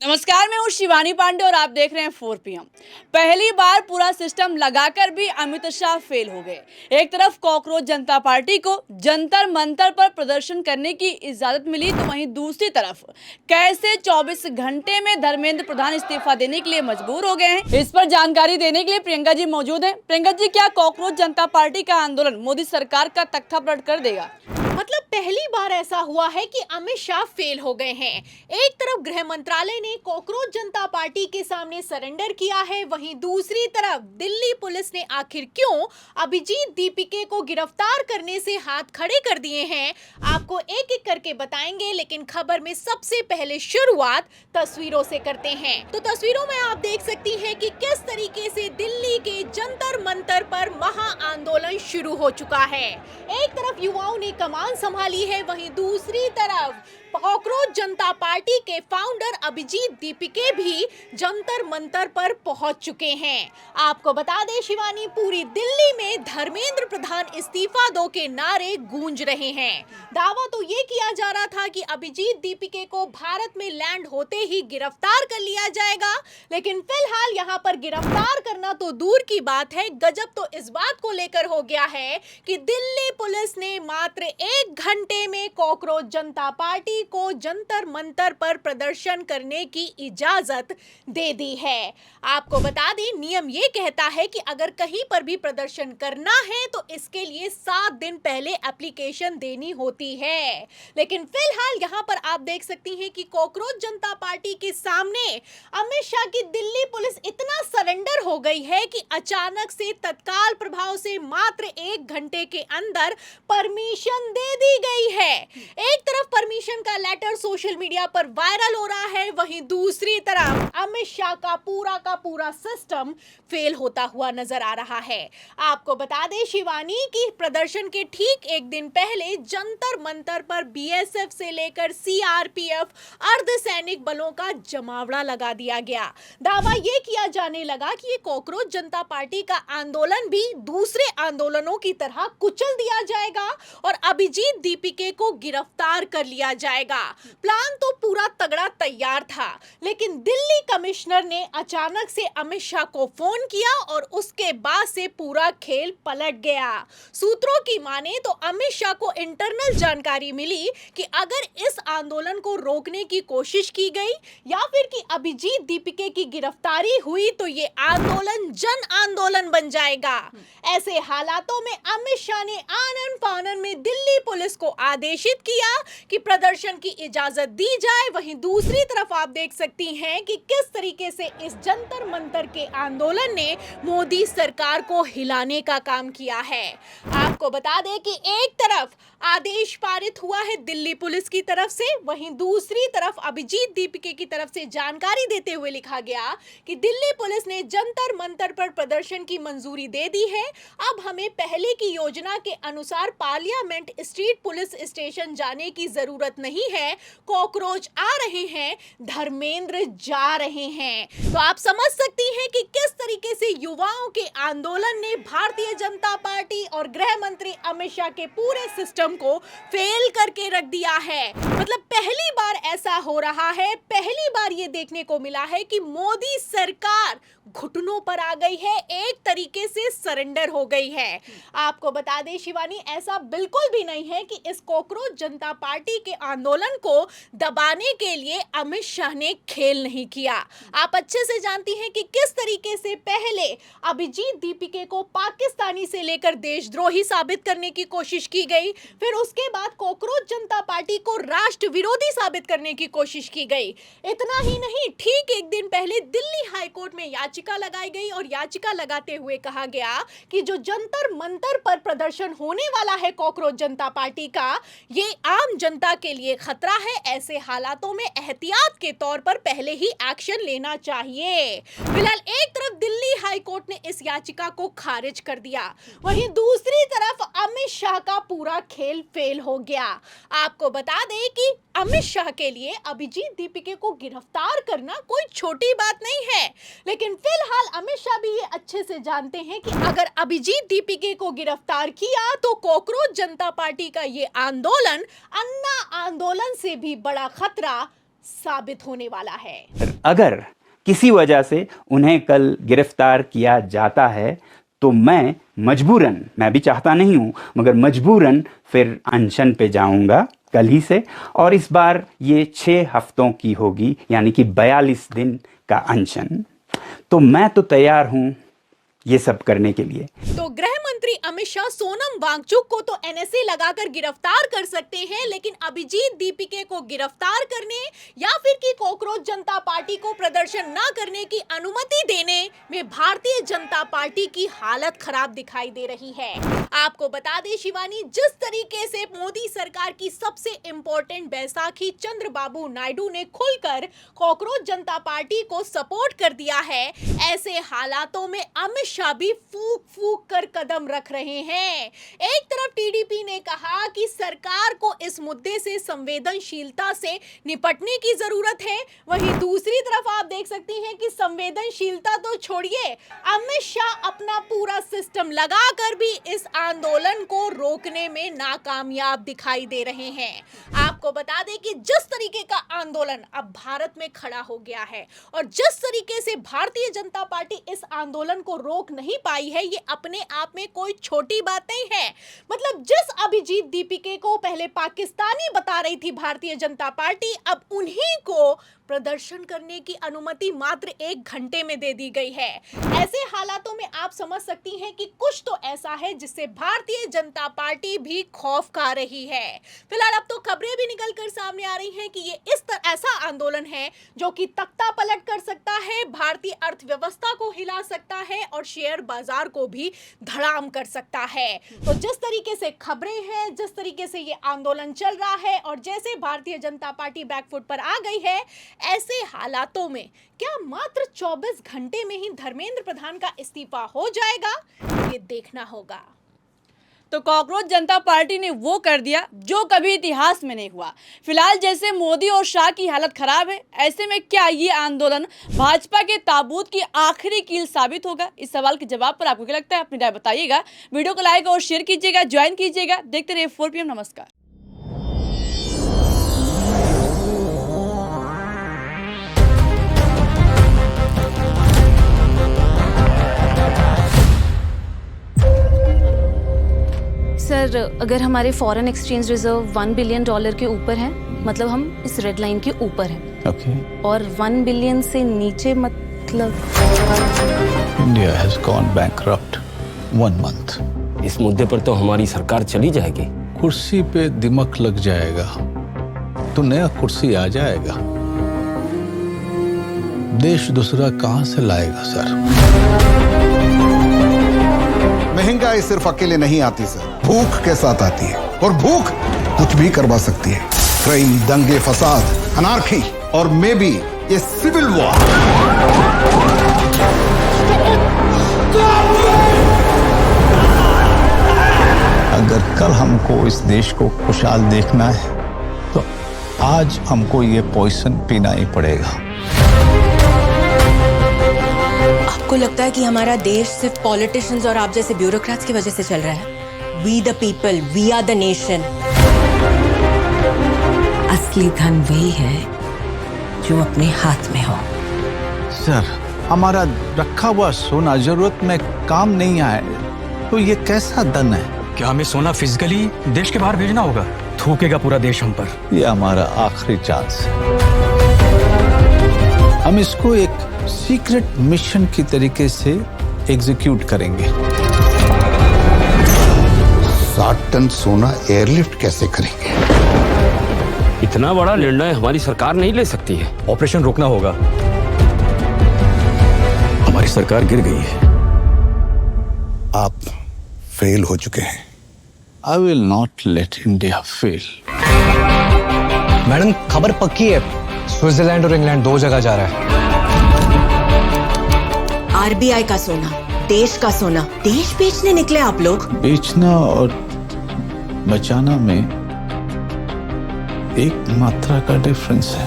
नमस्कार, मैं हूँ शिवानी पांडे और आप देख रहे हैं 4 PM। पहली बार पूरा सिस्टम लगाकर भी अमित शाह फेल हो गए। एक तरफ कॉकरोच जनता पार्टी को जंतर मंतर पर प्रदर्शन करने की इजाजत मिली, तो वहीं दूसरी तरफ कैसे 24 घंटे में धर्मेंद्र प्रधान इस्तीफा देने के लिए मजबूर हो गए हैं। इस पर जानकारी देने के लिए प्रियंका जी मौजूद हैं। प्रियंका जी, क्या कॉकरोच जनता पार्टी का आंदोलन मोदी सरकार का तख्ता पलट कर देगा? मतलब पहली बार ऐसा हुआ है कि अमित शाह फेल हो गए हैं। एक तरफ गृह मंत्रालय ने कॉकरोच जनता पार्टी के सामने सरेंडर किया है, वहीं दूसरी तरफ दिल्ली पुलिस ने आखिर क्यों अभिजीत दीपिके को गिरफ्तार करने से हाथ खड़े कर दिए हैं, आपको एक एक करके बताएंगे। लेकिन खबर में सबसे पहले शुरुआत तस्वीरों से करते हैं। तो तस्वीरों में आप देख सकती हैं कि किस तरीके से दिल्ली के जंतर मंतर पर महा आंदोलन शुरू हो चुका है। एक तरफ युवाओं ने कमान संभाली है, वहीं दूसरी तरफ कॉकरोच जनता पार्टी के फाउंडर अभिजीत दीपिके भी जंतर मंतर पर पहुंच चुके हैं। आपको बता दें शिवानी, पूरी दिल्ली में धर्मेंद्र प्रधान इस्तीफा दो के नारे गूंज रहे हैं। दावा तो ये किया जा रहा था कि अभिजीत दीपिके को भारत में लैंड होते ही गिरफ्तार कर लिया जाएगा, लेकिन फिलहाल यहाँ पर गिरफ्तार करना तो दूर की बात है, गजब तो इस बात को लेकर हो गया है कि दिल्ली पुलिस ने मात्र 1 घंटे में कॉकरोच जनता पार्टी को जंतर मंतर पर प्रदर्शन करने की इजाजत दे दी है। आपको बता दें, नियम ये कहता है कि अगर कहीं पर भी प्रदर्शन करना है तो इसके लिए 7 दिन पहले एप्लीकेशन देनी होती है। लेकिन फिलहाल यहाँ पर आप देख सकती हैं कि कॉकरोच जनता पार्टी के सामने अमित शाह की दिल्ली पुलिस इतना सरेंडर हो गई है कि अचानक से तत्काल प्रभाव से मात्र 1 घंटे के अंदर परमिशन दे दी गई है। एक तरफ परमिशन का लेटर सोशल मीडिया पर वायरल हो रहा है, वहीं दूसरी तरफ अमित शाह का पूरा सिस्टम फेल होता हुआ नजर आ रहा है। आपको बता दें शिवानी कि प्रदर्शन के ठीक एक दिन पहले जंतर मंतर पर बीएसएफ से लेकर सीआरपीएफ अर्धसैनिक बलों का जमावड़ा लगा दिया गया। दावा यह किया जाने लगा कि ये कॉकरोच जनता पार्टी का आंदोलन भी दूसरे आंदोलनों की तरह कुचल दिया जाएगा और अभिजीत दीपिके को गिरफ्तार कर लिया जाएगा। प्लान तो पूरा तगड़ा तैयार था, लेकिन दिल्ली कमिश्नर ने अचानक से अमित शाह को फोन किया और उसके बाद से पूरा खेल पलट गया। सूत्रों की माने तो अमित शाह को इंटरनल जानकारी मिली कि अगर इस आंदोलन को रोकने की कोशिश की गई या फिर कि अभिजीत दीपिके की गिरफ्तारी हुई तो ये आंदोलन जन आंदोलन बन जाएगा। ऐसे हालातों में अमित शाह ने आनन फानन में दिल्ली पुलिस को आदेशित किया कि प्रदर्शन की इजाजत दी जाए। वहीं दूसरी तरफ आप देख सकती हैं कि किस तरीके से इस जंतर मंतर के आंदोलन ने मोदी सरकार को हिलाने का काम किया है। आपको बता दें कि एक तरफ आदेश पारित हुआ है दिल्ली पुलिस की तरफ से, वहीं दूसरी तरफ अभिजीत दीपिके की तरफ से जानकारी देते हुए लिखा गया कि दिल्ली पुलिस ने जंतर मंतर पर प्रदर्शन की मंजूरी दे दी है। अब हमें पहले की योजना के अनुसार पार्लियामेंट स्ट्रीट पुलिस स्टेशन जाने की जरूरत नहीं है। कॉकरोच आ रहे हैं, धर्मेंद्र जा रहे हैं। तो आप समझ सकती हैं कि किस तरीके से युवाओं के आंदोलन ने भारतीय जनता पार्टी और गृह मंत्री अमित शाह के पूरे सिस्टम को फेल करके रख दिया है। मतलब पहली बार ऐसा हो रहा है, पहली बार ये देखने को मिला है कि मोदी सरकार घुटनों पर आ गई है, एक तरीके से सरेंडर हो गई है। आपको बता दें शिवानी, ऐसा बिल्कुल भी नहीं है कि इस कॉकरोच जनता पार्टी के आंदोलन को दबाने के लिए अमित शाह ने खेल नहीं किया। आप अच्छे से जानती हैं कि किस तरीके से पहले अभिजीत दीपिके को पाकिस्तानी से लेकर देशद्रोही साबित करने की कोशिश की गई, फिर उसके बाद कॉकरोच जनता पार्टी को राष्ट्र विरोधी साबित करने की कोशिश की गई। इतना ही नहीं, ठीक एक दिन पहले दिल्ली हाईकोर्ट में याचिका लगाई गई और याचिका लगाते हुए कहा गया कि जो जंतर मंतर पर प्रदर्शन होने वाला है कॉकरोच जनता पार्टी का, ये आम जनता के लिए खतरा है। ऐसे हालातों में एहतियात के तौर पर पहले ही एक्शन लेना चाहिए। फिलहाल एक तरफ दिल्ली हाईकोर्ट ने इस याचिका को खारिज कर दिया, वहीं दूसरी तरफ अमित शाह का पूरा खेल फेल हो गया। आपको बता दें कि अमित शाह के लिए अभिजीत दीपिके को गिरफ्तार करना कोई छोटी बात नहीं है, लेकिन फिलहाल अमित शाह भी ये अच्छे से जानते हैं कि अगर अभिजीत दीपिके को गिरफ्तार किया तो कॉकरोच जनता पार्टी का ये आंदोलन अन्ना आंदोलन से भी बड़ा खतरा साबित होने वाला है। अगर किसी वजह से उन्हें कल गिरफ्तार किया जाता है तो मैं मजबूरन, मैं भी चाहता नहीं हूं, मगर मजबूरन फिर अनशन पे जाऊंगा कल ही से, और इस बार ये 6 हफ्तों की होगी, यानी कि 42 दिन का अनशन। तो मैं तो तैयार हूं ये सब करने के लिए। तो गृह मंत्री अमित शाह सोनम वांगचुक को तो एनएसए लगाकर गिरफ्तार कर सकते हैं, लेकिन अभिजीत दीपिके को गिरफ्तार करने या फिर कि कॉकरोच जनता पार्टी को प्रदर्शन न करने की अनुमति देने में भारतीय जनता पार्टी की हालत खराब दिखाई दे रही है। आपको बता दें शिवानी, जिस तरीके से मोदी सरकार की सबसे इंपॉर्टेंट बैसाखी चंद्रबाबू नायडू ने खुलकर कॉकरोच जनता पार्टी को सपोर्ट कर दिया है, ऐसे हालातों में अमित शाह भी फूक फूक कर कदम रख रहे हैं। एक तरफ टीडीपी ने कहा कि सरकार को इस मुद्दे से संवेदनशीलता से निपटने की जरूरत है, वहीं दूसरी तरफ आप देख सकती हैं कि संवेदनशीलता तो छोड़िए, अमित शाह अपना पूरा सिस्टम लगाकर भी इस आंदोलन को रोकने में नाकामयाब दिखाई दे रहे हैं। आपको बता दें कि जिस तरीके का आंदोलन अब भारत में खड़ा हो गया है और जिस तरीके से भारतीय जनता पार्टी इस आंदोलन को रोक नहीं पाई है, ये अपने आप में कोई छोटी बात नहीं है। मतलब जिस अभिजीत दीपिके को पहले पाकिस्तानी बता रही थी भारतीय जनता पार्टी, अब उन्हीं को प्रदर्शन करने की अनुमति मात्र 1 घंटे में दे दी गई है। ऐसे हालातों में आप समझ सकती हैं कि कुछ तो ऐसा है जिससे भारतीय जनता पार्टी भी खौफ खा रही है। फिलहाल अब तो खबरें भी निकलकर सामने आ रही हैं कि ये ऐसा आंदोलन है जो कि तख्ता पलट कर सकता है, भारतीय अर्थव्यवस्था को हिला सकता है और शेयर बाजार को भी धड़ाम कर सकता है। तो जिस तरीके से खबरें हैं, जिस तरीके से ये आंदोलन चल रहा है और जैसे भारतीय जनता पार्टी बैकफुट पर आ गई है, ऐसे हालातों में क्या मात्र 24 घंटे में ही धर्मेंद्र प्रधान का इस्तीफा हो जाएगा, ये देखना होगा। तो कॉकरोच जनता पार्टी ने वो कर दिया जो कभी इतिहास में नहीं हुआ। फिलहाल जैसे मोदी और शाह की हालत खराब है, ऐसे में क्या ये आंदोलन भाजपा के ताबूत की आखिरी कील साबित होगा? इस सवाल के जवाब पर आपको क्या लगता है, अपनी राय बताइएगा। वीडियो को लाइक और शेयर कीजिएगा, ज्वाइन कीजिएगा। देखते रहिए 4 PM। नमस्कार। सर, अगर हमारे फॉरेन एक्सचेंज रिजर्व $1 बिलियन के ऊपर है, मतलब हम इस रेड लाइन के ऊपर हैं। Okay. और 1 बिलियन से नीचे मतलब India has gone bankrupt 1 month. इस मुद्दे पर तो हमारी सरकार चली जाएगी। कुर्सी पे दिमक लग जाएगा तो नया कुर्सी आ जाएगा। देश दूसरा कहां से लाएगा सर? महंगाई सिर्फ अकेले नहीं आती सर, भूख के साथ आती है, और भूख कुछ भी करवा सकती है। क्राइम, दंगे, फसाद, अनार्की और मे बी ये सिविल वॉर। अगर कल हमको इस देश को खुशहाल देखना है तो आज हमको ये पॉइजन पीना ही पड़ेगा। आपको लगता है कि हमारा देश सिर्फ पॉलिटिशियंस और आप जैसे ब्यूरोक्रेट्स की वजह से चल रहा है? We the people, we are the nation. असली धन वही है जो अपने हाथ में हो। सर, हमारा रखा हुआ सोना जरूरत में काम नहीं आए तो ये कैसा धन है? क्या हमें सोना फिजिकली देश के बाहर भेजना होगा? थूकेगा पूरा देश हम पर। ये हमारा आखिरी चांस है। हम इसको एक सीक्रेट मिशन की तरीके से एग्जीक्यूट करेंगे। 60 टन सोना एयरलिफ्ट कैसे करेंगे? इतना बड़ा निर्णय हमारी सरकार नहीं ले सकती है। ऑपरेशन रोकना होगा। हमारी सरकार गिर गई है। आप फेल हो चुके हैं। I will not let India fail. Madam, खबर पक्की है, स्विट्जरलैंड और इंग्लैंड 2 जगह जा रहा है। आरबीआई का सोना, देश का सोना, देश बेचने निकले आप लोग। बेचना और बचाना में एक मात्रा का डिफरेंस है।